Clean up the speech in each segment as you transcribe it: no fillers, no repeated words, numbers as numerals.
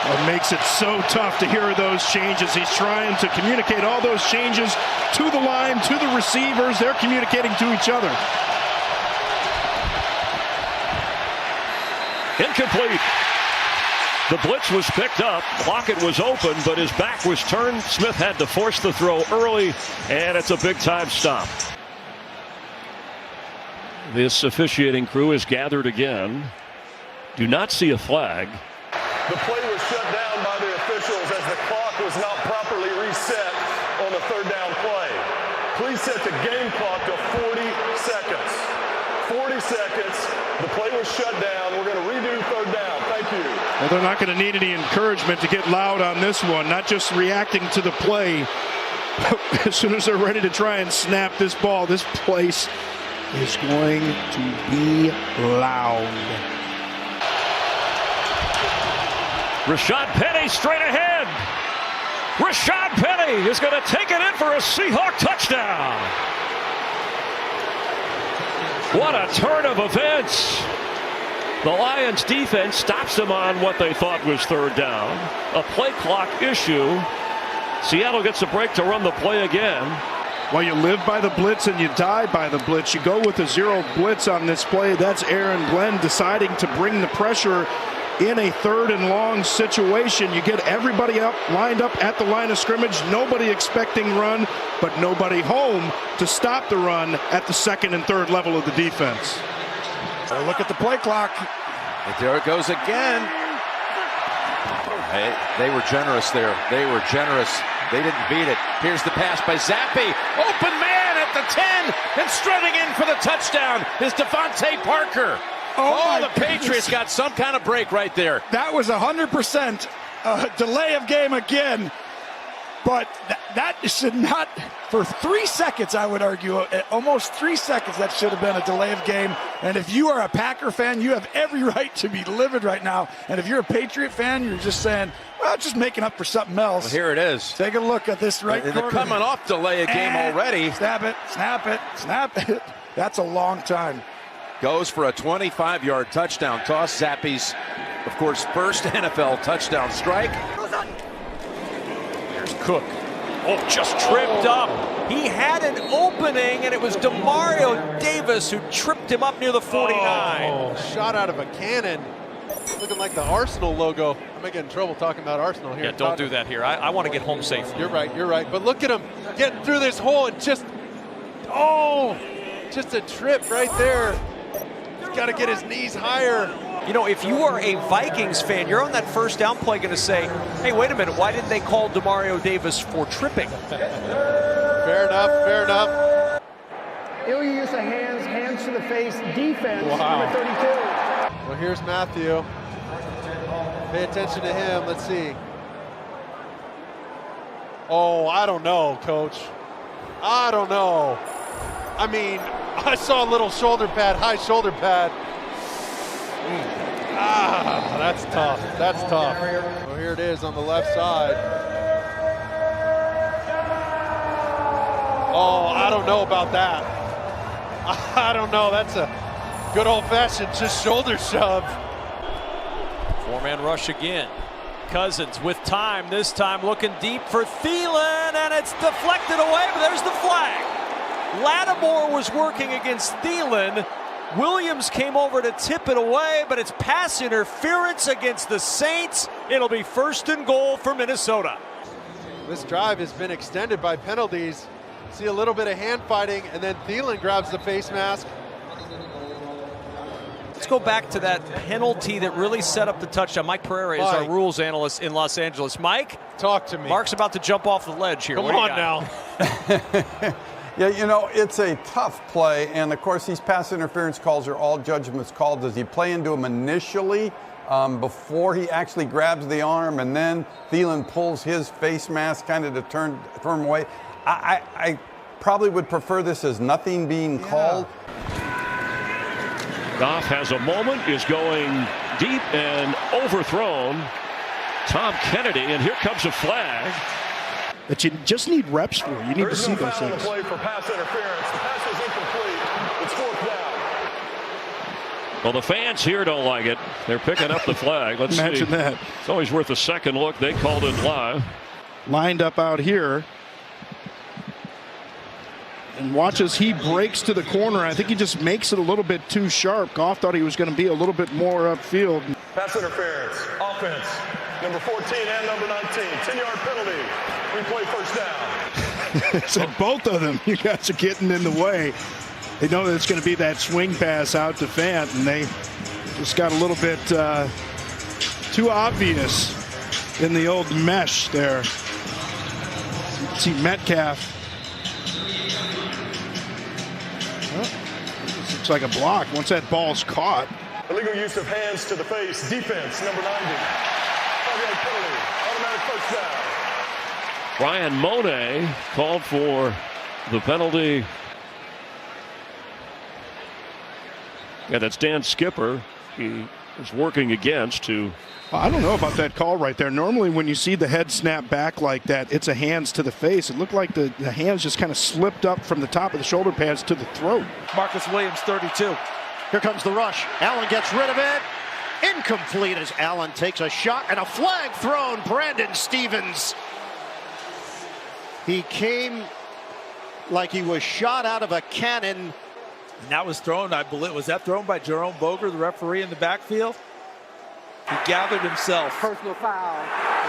It makes it so tough to hear those changes. He's trying to communicate all those changes to the line, to the receivers. They're communicating to each other. Incomplete. The blitz was picked up. Lockett was open, but his back was turned. Smith had to force the throw early, and it's a big-time stop. This officiating crew is gathered again. Do not see a flag. The play was shut down by the officials as the clock was not properly reset on the third down play. Please set the game clock to 40 seconds. 40 seconds. The play was shut down. We're going to redo third down. Thank you. Well, they're not going to need any encouragement to get loud on this one. Not just reacting to the play. As soon as they're ready to try and snap this ball, this place is going to be loud. Rashad Penny straight ahead. Rashad Penny is going to take it in for a Seahawk touchdown. What a turn of events. The Lions defense stops them on what they thought was third down. A play clock issue. Seattle gets a break to run the play again. Well, you live by the blitz and you die by the blitz. You go with a zero blitz on this play. That's Aaron Glenn deciding to bring the pressure in a third and long situation. You get everybody up, lined up at the line of scrimmage. Nobody expecting run, but nobody home to stop the run at the second and third level of the defense. Look at the play clock. And there it goes again. Hey, they were generous there. They were generous. They didn't beat it. Here's the pass by Zappi. Open man at the 10 and strutting in for the touchdown is Devontae Parker. Oh, the Patriots got some kind of break right there. That was 100% delay of game again. But that should not, for 3 seconds, I would argue, almost 3 seconds, that should have been a delay of game. And if you are a Packer fan, you have every right to be livid right now. And if you're a Patriot fan, you're just saying, well, just making up for something else. Well, here it is. Take a look at this right corner. They're coming off delay of game already. Snap it, snap it, snap it. That's a long time. Goes for a 25-yard touchdown toss. Zappi's, of course, first NFL touchdown strike. Here's Cook. Oh, just tripped up. He had an opening, and it was Demario Davis who tripped him up near the 49. Oh, shot out of a cannon. Looking like the Arsenal logo. I'm going to get in trouble talking about Arsenal here. Yeah, don't do that here. I want to get home safe. You're right, you're right. But look at him getting through this hole and just a trip right there. He's got to get his knees higher. You know, if you are a Vikings fan, you're on that first down play going to say, hey, wait a minute, why didn't they call Demario Davis for tripping? Fair enough, fair enough. Ill use of hands to the face, defense, Wow. number 32. Well, here's Matthew. Pay attention to him. Let's see. Oh, I don't know, Coach. I don't know. I mean, I saw a little shoulder pad, high shoulder pad. That's tough. That's tough. Well, here it is on the left side. Oh, I don't know about that. I don't know. That's a good old-fashioned just shoulder shove. Four-man rush again. Cousins with time, this time looking deep for Thielen, and it's deflected away, but there's the flag. Lattimore was working against Thielen. Williams came over to tip it away, but it's pass interference against the Saints. It'll be first and goal for Minnesota. This drive has been extended by penalties. See a little bit of hand fighting, and then Thielen grabs the face mask. Let's go back to that penalty that really set up the touchdown. Mike Pereira is our rules analyst in Los Angeles. Mike? Talk to me. Mark's about to jump off the ledge here. Come on now. Yeah, you know, it's a tough play, and of course these pass interference calls are all judgments called. Does he play into him initially before he actually grabs the arm, and then Thielen pulls his face mask kind of to turn him away? I probably would prefer this as nothing being called. Goff has a moment, is going deep and overthrown. Tom Kennedy, and here comes a flag. That you just need reps for. You need to see those things. Play for pass interference. The pass was incomplete. It's fourth down. Well, the fans here don't like it. They're picking up the flag. Let's Imagine see. that. It's always worth a second look. They called it live. Lined up out here. And watch as he breaks to the corner. I think he just makes it a little bit too sharp. Goff thought he was going to be a little bit more upfield. Pass interference. Offense. Number 14 and number 19. 10-yard penalty. Replay first down. So both of them, you guys are getting in the way. They know that it's going to be that swing pass out to Fant, and they just got a little bit too obvious in the old mesh there. You can see Metcalf. Well, this looks like a block once that ball's caught. Illegal use of hands to the face. Defense, number 90. 5-yard penalty. Automatic first down. Brian Monet called for the penalty. Yeah, that's Dan Skipper. He is working against to. I don't know about that call right there. Normally when you see the head snap back like that, it's a hands to the face. It looked like the hands just kind of slipped up from the top of the shoulder pads to the throat. Marcus Williams, 32. Here comes the rush. Allen gets rid of it. Incomplete as Allen takes a shot and a flag thrown. Brandon Stevens. He came like he was shot out of a cannon. And that was thrown, I believe, was that thrown by Jerome Boger, the referee in the backfield? He gathered himself. Personal foul,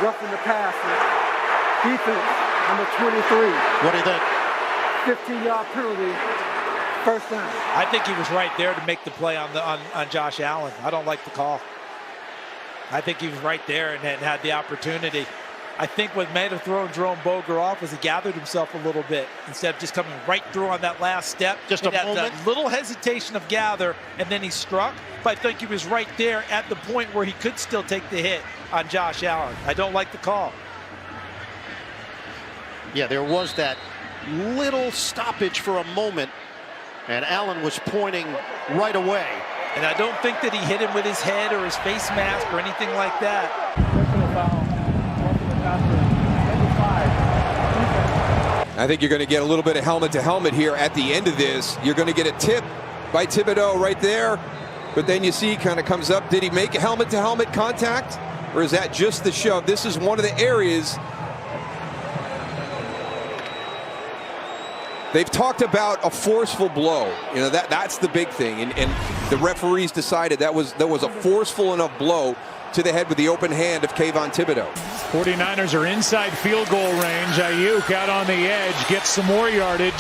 roughing the passer. Defense, number 23. What do you think? 15-yard penalty, first down. I think he was right there to make the play on Josh Allen. I don't like the call. I think he was right there and had the opportunity. I think what may have thrown Jerome Boger off was he gathered himself a little bit instead of just coming right through on that last step. Just a moment. A little hesitation of gather, and then he struck. But I think he was right there at the point where he could still take the hit on Josh Allen. I don't like the call. Yeah, there was that little stoppage for a moment, and Allen was pointing right away. And I don't think that he hit him with his head or his face mask or anything like that. I think you're going to get a little bit of helmet-to-helmet here at the end of this. You're going to get a tip by Thibodeaux right there, but then you see kind of comes up. Did he make a helmet-to-helmet contact, or is that just the shove? This is one of the areas they've talked about a forceful blow. You know, that's the big thing, and the referees decided that was a forceful enough blow to the head with the open hand of Kayvon Thibodeaux. 49ers are inside field goal range. Ayuk out on the edge, gets some more yardage.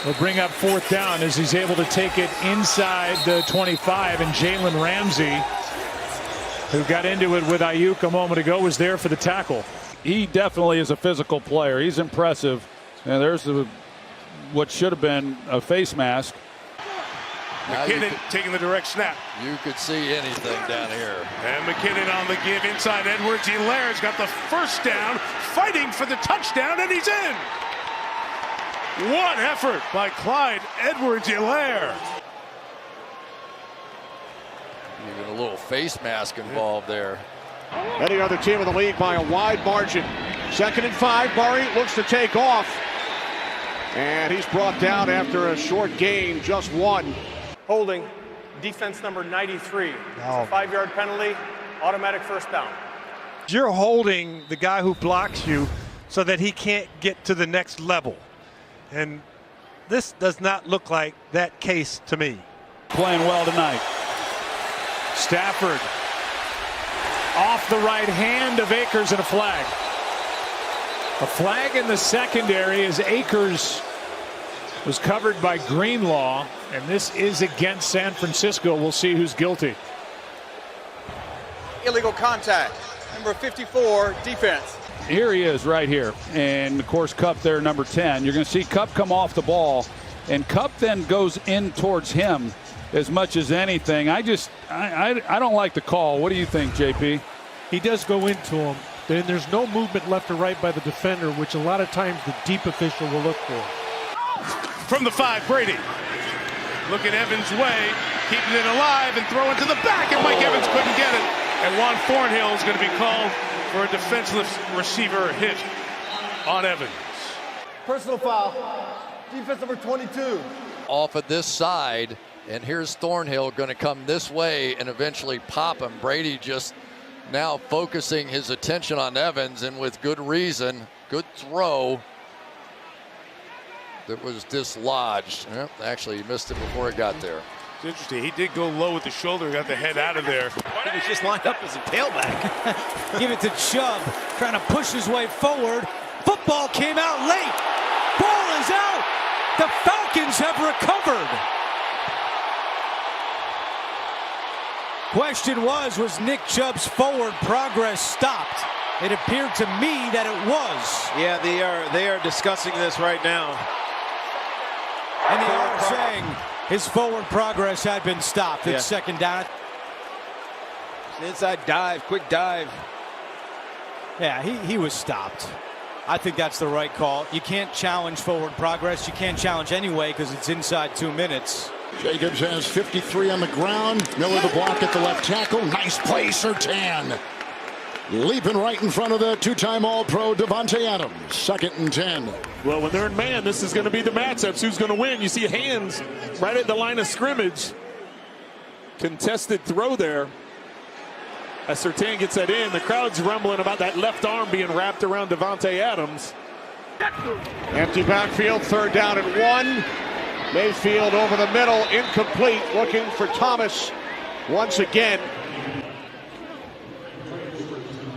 Will bring up fourth down as he's able to take it inside the 25. And Jalen Ramsey, who got into it with Ayuk a moment ago, was there for the tackle. He definitely is a physical player. He's impressive. And there's what should have been a face mask. McKinnon taking the direct snap. You could see anything down here. And McKinnon on the give inside. Edwards-Helaire's got the first down, fighting for the touchdown, and he's in. What effort by Clyde Edwards-Helaire. Even a little face mask involved there. Any other team in the league by a wide margin. 2nd and 5. Murray looks to take off. And he's brought down after a short gain, just one. Holding, defense number 93. It's a 5-yard penalty, automatic first down. You're holding the guy who blocks you so that he can't get to the next level. And this does not look like that case to me. Playing well tonight. Stafford off the right hand of Akers and a flag. A flag in the secondary as Akers was covered by Greenlaw, and this is against San Francisco. We'll see who's guilty. Illegal contact, number 54, defense. Here he is right here, and of course Kupp there, number 10. You're going to see Kupp come off the ball, and Kupp then goes in towards him as much as anything. I don't like the call. What do you think, JP? He does go into him. Then there's no movement left or right by the defender, which a lot of times the deep official will look for. From the 5, Brady. Looking Evans' way, keeping it alive and throwing to the back, and Mike Evans couldn't get it. And Juan Thornhill is going to be called for a defenseless receiver hit on Evans. Personal foul, defense number 22. Off of this side, And here's Thornhill going to come this way and eventually pop him. Brady just now focusing his attention on Evans, and with good reason. Good throw that was dislodged. Well, actually, he missed it before it got there. It's interesting. He did go low with the shoulder, got the head out of there. He was just lined up as a tailback. Give it to Chubb, trying to push his way forward. Football came out late. Ball is out. The Falcons have recovered. Question was Nick Chubb's forward progress stopped? It appeared to me that it was. Yeah, they are discussing this right now. And they are saying his forward progress had been stopped. It's second down. Inside dive, quick dive. Yeah, he was stopped. I think that's the right call. You can't challenge forward progress. You can't challenge anyway because it's inside 2 minutes. Jacobs has 53 on the ground. Miller the block at the left tackle. Nice play, Surtain. Leaping right in front of the two-time All-Pro Devontae Adams. 2nd and 10. Well, when they're in man, this is going to be the matchups. Who's going to win? You see hands right at the line of scrimmage. Contested throw there. As Surtain gets that in, the crowd's rumbling about that left arm being wrapped around Devontae Adams. Empty backfield, 3rd down and 1. Mayfield over the middle, incomplete, looking for Thomas once again.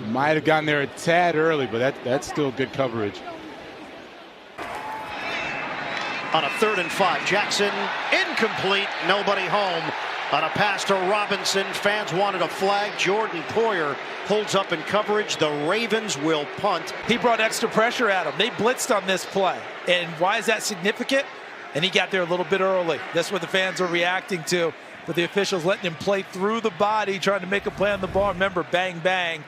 Might have gotten there a tad early, but that's still good coverage. On a 3rd and 5, Jackson incomplete, nobody home. On a pass to Robinson, fans wanted a flag. Jordan Poyer holds up in coverage. The Ravens will punt. He brought extra pressure at him. They blitzed on this play. And why is that significant? And he got there a little bit early. That's what the fans are reacting to. But the officials letting him play through the body, trying to make a play on the ball. Remember, bang, bang.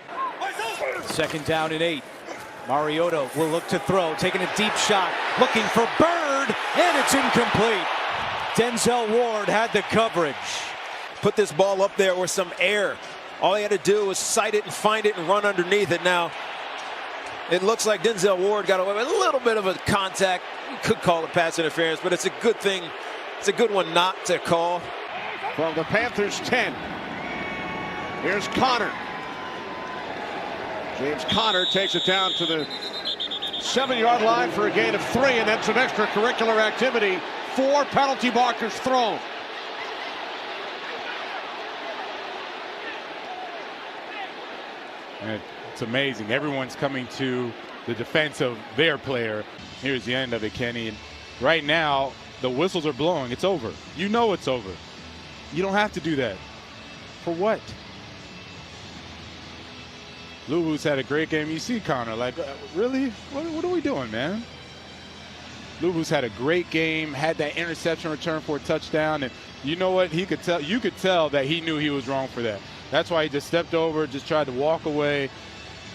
2nd down and 8. Mariota will look to throw, taking a deep shot, looking for Bird, and it's incomplete. Denzel Ward had the coverage. Put this ball up there with some air. All he had to do was sight it and find it and run underneath it. Now, it looks like Denzel Ward got away with a little bit of a contact. You could call it pass interference, but it's a good thing. It's a good one not to call. From the Panthers 10. Here's Connor. James Conner takes it down to the 7-yard line for a gain of 3, and then some extracurricular activity. 4 penalty markers thrown. And it's amazing. Everyone's coming to the defense of their player. Here's the end of it, Kenny. And right now, the whistles are blowing. It's over. You know it's over. You don't have to do that. For what? Luvu's had a great game. You see Connor, like, really? What are we doing, man? Luvu's had a great game, had that interception return for a touchdown, and you know what? You could tell that he knew he was wrong for that. That's why he just stepped over, just tried to walk away,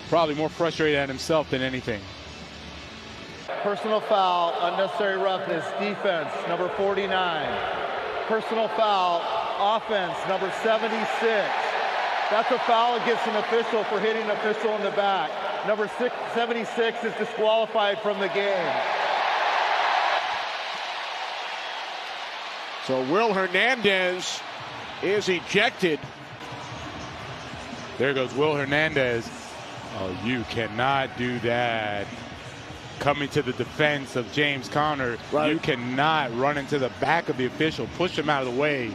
probably more frustrated at himself than anything. Personal foul, unnecessary roughness, defense, number 49. Personal foul, offense, number 76. That's a foul against an official for hitting an official in the back. Number 76 is disqualified from the game. So Will Hernandez is ejected. There goes Will Hernandez. Oh, you cannot do that. Coming to the defense of James Conner. Right. You cannot run into the back of the official, push him out of the way.